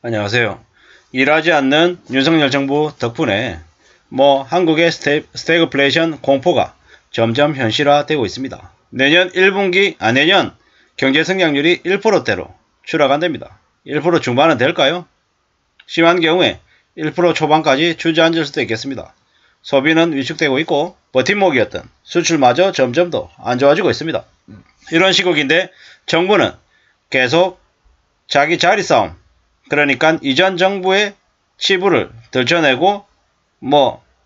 안녕하세요. 일하지 않는 윤석열 정부 덕분에 한국의 스태그플레이션 공포가 점점 현실화되고 있습니다. 내년 경제 성장률이 1%대로 추락한답니다. 1% 중반은 될까요? 심한 경우에 1% 초반까지 주저앉을 수도 있겠습니다. 소비는 위축되고 있고 버팀목이었던 수출마저 점점 더 안 좋아지고 있습니다. 이런 시국인데 정부는 계속 자기 자리 싸움, 그러니까 이전 정부의 치부를 들춰내고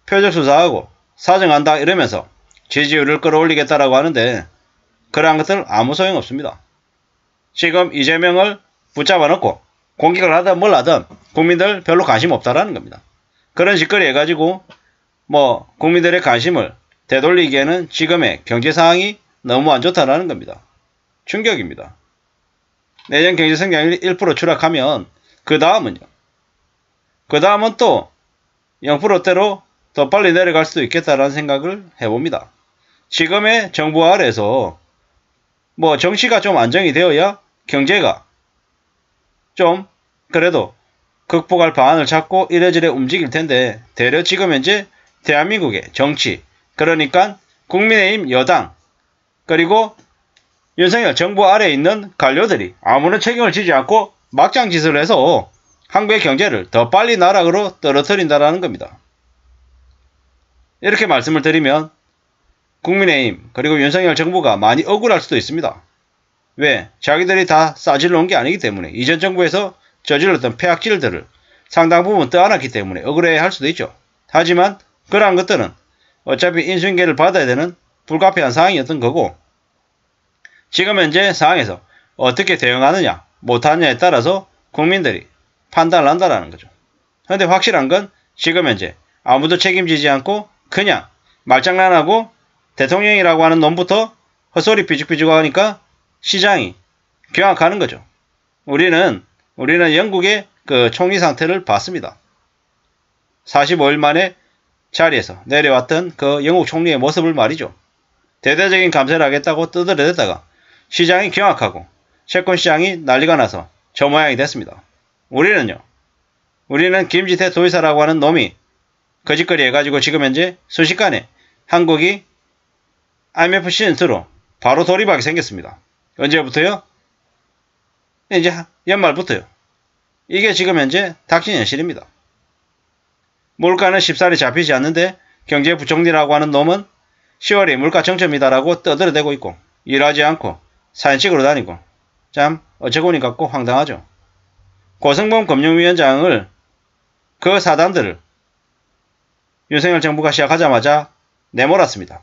표적 수사하고 사정한다 이러면서 지지율을 끌어올리겠다라고 하는데 그러한 것들 아무 소용 없습니다. 지금 이재명을 붙잡아 놓고 공격을 하든 뭘 하든 국민들 별로 관심 없다라는 겁니다. 그런 짓거리 해가지고 국민들의 관심을 되돌리기에는 지금의 경제 상황이 너무 안 좋다라는 겁니다. 충격입니다. 내년 경제 성장률이 1% 추락하면 그 다음은 또 0%대로 더 빨리 내려갈 수도 있겠다라는 생각을 해봅니다. 지금의 정부 아래에서 정치가 좀 안정이 되어야 경제가 좀 그래도 극복할 방안을 찾고 이래저래 움직일 텐데 대려 지금 현재 대한민국의 정치, 그러니까 국민의힘 여당 그리고 윤석열 정부 아래에 있는 관료들이 아무런 책임을 지지 않고 막장짓을 해서 한국의 경제를 더 빨리 나락으로 떨어뜨린다는 겁니다. 이렇게 말씀을 드리면 국민의힘 그리고 윤석열 정부가 많이 억울할 수도 있습니다. 왜? 자기들이 다 싸질러 온 게 아니기 때문에 이전 정부에서 저질렀던 폐악질들을 상당 부분 떠안았기 때문에 억울해야 할 수도 있죠. 하지만 그러한 것들은 어차피 인수인계를 받아야 되는 불가피한 상황이었던 거고 지금 현재 상황에서 어떻게 대응하느냐 못하느냐에 따라서 국민들이 판단을 한다는 거죠. 그런데 확실한 건 지금 현재 아무도 책임지지 않고 그냥 말장난하고 대통령이라고 하는 놈부터 헛소리 삐죽삐죽 하니까 시장이 경악하는 거죠. 우리는 영국의 그 총리 상태를 봤습니다. 45일 만에 자리에서 내려왔던 그 영국 총리의 모습을 말이죠. 대대적인 감세를 하겠다고 떠들어댔다가 시장이 경악하고 채권 시장이 난리가 나서 저 모양이 됐습니다. 우리는 김지태 도의사라고 하는 놈이 거짓거리 해가지고 지금 현재 순식간에 한국이 IMF 시즌2로 바로 돌입하게 생겼습니다. 언제부터요? 이제 연말부터요. 이게 지금 현재 닥친 현실입니다. 물가는 쉽사리 잡히지 않는데 경제부총리라고 하는 놈은 10월에 물가 정점이다라고 떠들어대고 있고 일하지 않고 사진 찍으러 다니고 참 어처구니 같고 황당하죠. 고승범 금융위원장을 그 사단들을 윤석열 정부가 시작하자마자 내몰았습니다.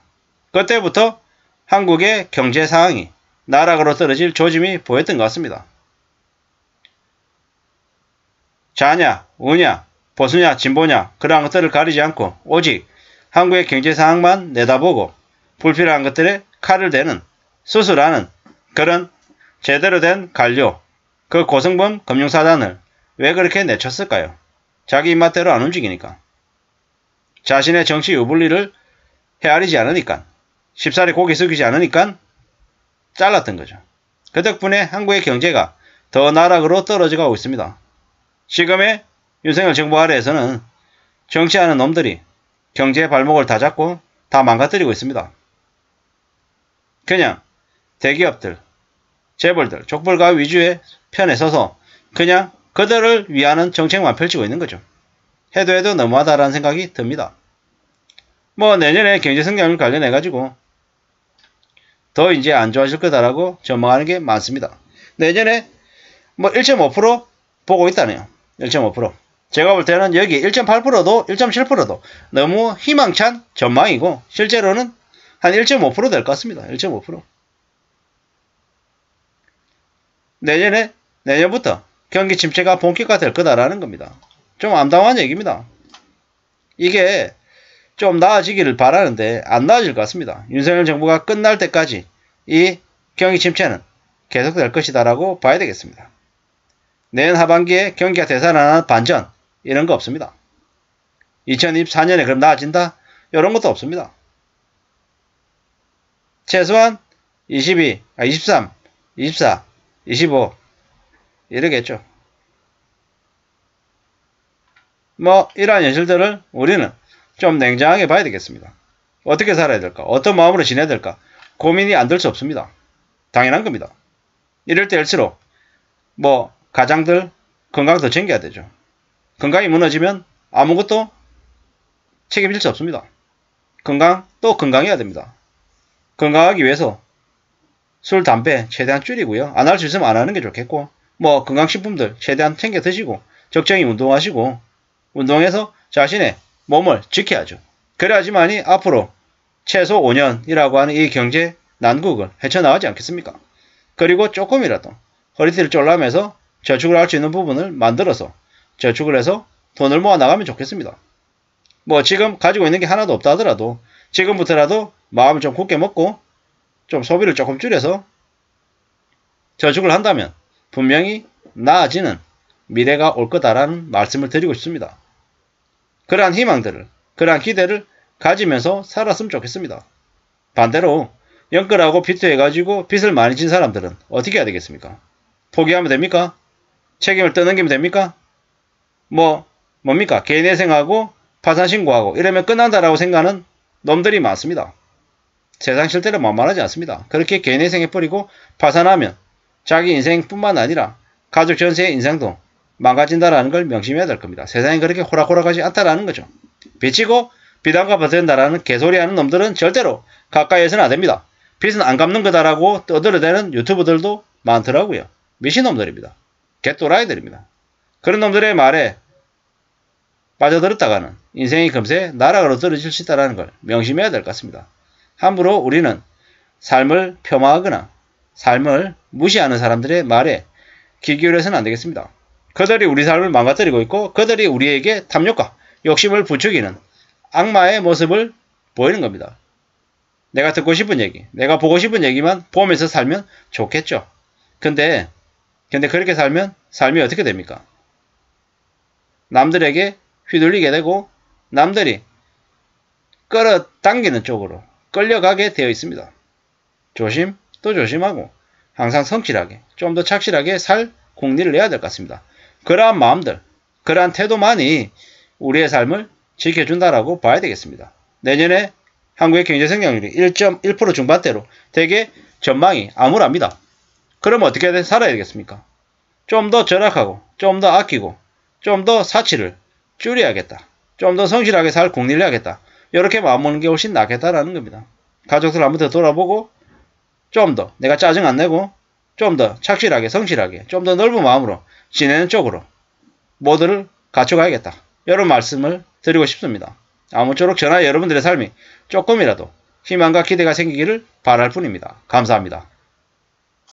그때부터 한국의 경제 상황이 나락으로 떨어질 조짐이 보였던 것 같습니다. 좌냐, 우냐, 보수냐, 진보냐 그러한 것들을 가리지 않고 오직 한국의 경제 상황만 내다보고 불필요한 것들에 칼을 대는 수술하는 그런 제대로 된 관료, 그 고승범 금융사단을 왜 그렇게 내쳤을까요? 자기 입맛대로 안 움직이니까. 자신의 정치 유불리를 헤아리지 않으니까. 쉽사리 고개 숙이지 않으니까 잘랐던 거죠. 그 덕분에 한국의 경제가 더 나락으로 떨어져 가고 있습니다. 지금의 윤석열 정부 아래에서는 정치하는 놈들이 경제의 발목을 다 잡고 다 망가뜨리고 있습니다. 그냥 대기업들, 재벌들, 족벌가의 위주의 편에 서서 그냥 그들을 위하는 정책만 펼치고 있는 거죠. 해도 너무하다라는 생각이 듭니다. 내년에 경제 성장률 관련해가지고 더 이제 안 좋아질 거다라고 전망하는 게 많습니다. 내년에 1.5% 보고 있다네요. 1.5%. 제가 볼 때는 여기 1.8%도 1.7%도 너무 희망찬 전망이고 실제로는 한 1.5% 될 것 같습니다. 1.5%. 내년부터 경기 침체가 본격화 될 거다라는 겁니다. 좀 암담한 얘기입니다. 이게 좀 나아지기를 바라는데 안 나아질 것 같습니다. 윤석열 정부가 끝날 때까지 이 경기 침체는 계속될 것이다라고 봐야 되겠습니다. 내년 하반기에 경기가 되살아나는 반전 이런 거 없습니다. 2024년에 그럼 나아진다? 이런 것도 없습니다. 최소한 22, 23, 24, 25 이러겠죠. 뭐 이러한 현실들을 우리는 좀 냉정하게 봐야 되겠습니다. 어떻게 살아야 될까? 어떤 마음으로 지내야 될까? 고민이 안 될 수 없습니다. 당연한 겁니다. 이럴 때일수록 뭐 가장들 건강 더 챙겨야 되죠. 건강이 무너지면 아무것도 책임질 수 없습니다. 건강 또 건강해야 됩니다. 건강하기 위해서 술, 담배 최대한 줄이고요. 안 할 수 있으면 안 하는 게 좋겠고 뭐 건강식품들 최대한 챙겨 드시고 적정히 운동하시고 운동해서 자신의 몸을 지켜야죠. 그래야지만이 앞으로 최소 5년이라고 하는 이 경제 난국을 헤쳐나가지 않겠습니까? 그리고 조금이라도 허리띠를 졸라매서 저축을 할 수 있는 부분을 만들어서 저축을 해서 돈을 모아 나가면 좋겠습니다. 뭐 지금 가지고 있는 게 하나도 없다 하더라도 지금부터라도 마음을 좀 굳게 먹고 좀 소비를 조금 줄여서 저축을 한다면 분명히 나아지는 미래가 올 거다라는 말씀을 드리고 싶습니다. 그러한 희망들을, 그러한 기대를 가지면서 살았으면 좋겠습니다. 반대로 연끌하고 비투해가지고 빚을 많이 진 사람들은 어떻게 해야 되겠습니까? 포기하면 됩니까? 책임을 떠넘기면 됩니까? 뭡니까? 개인회생하고 파산신고하고 이러면 끝난다라고 생각하는 놈들이 많습니다. 세상 실태는 만만하지 않습니다. 그렇게 개인회생해버리고 파산하면 자기 인생뿐만 아니라 가족 전체의 인생도 망가진다라는 걸 명심해야 될 겁니다. 세상이 그렇게 호락호락하지 않다라는 거죠. 빚지고 빚안 갚아도 된다라는 개소리하는 놈들은 절대로 가까이에서는 안 됩니다. 빚은 안 갚는 거다라고 떠들어대는 유튜버들도 많더라고요. 미친놈들입니다. 개또라이들입니다. 그런 놈들의 말에 빠져들었다가는 인생이 금세 나락으로 떨어질 수 있다는 걸 명심해야 될 것 같습니다. 함부로 우리는 삶을 폄하하거나 삶을 무시하는 사람들의 말에 귀 기울여서는 안 되겠습니다. 그들이 우리 삶을 망가뜨리고 있고 그들이 우리에게 탐욕과 욕심을 부추기는 악마의 모습을 보이는 겁니다. 내가 듣고 싶은 얘기, 내가 보고 싶은 얘기만 보면서 살면 좋겠죠. 근데 그렇게 살면 삶이 어떻게 됩니까? 남들에게 휘둘리게 되고 남들이 끌어당기는 쪽으로 끌려가게 되어 있습니다. 조심 또 조심하고 항상 성실하게 좀 더 착실하게 살 공리를 내야 될 것 같습니다. 그러한 마음들, 그러한 태도만이 우리의 삶을 지켜준다라고 봐야 되겠습니다. 내년에 한국의 경제 성장률이 1.1% 중반대로 되게 전망이 암울합니다. 그럼 어떻게 살아야 되겠습니까? 좀 더 절약하고 좀 더 아끼고 좀 더 사치를 줄여야겠다. 좀 더 성실하게 살 공리를 해야겠다. 이렇게 마음먹는 게 훨씬 낫겠다라는 겁니다. 가족들 한번 더 돌아보고 좀 더 내가 짜증 안 내고 좀 더 착실하게 성실하게 좀 더 넓은 마음으로 지내는 쪽으로 모두를 갖춰가야겠다. 이런 말씀을 드리고 싶습니다. 아무쪼록 저나 여러분들의 삶이 조금이라도 희망과 기대가 생기기를 바랄 뿐입니다. 감사합니다.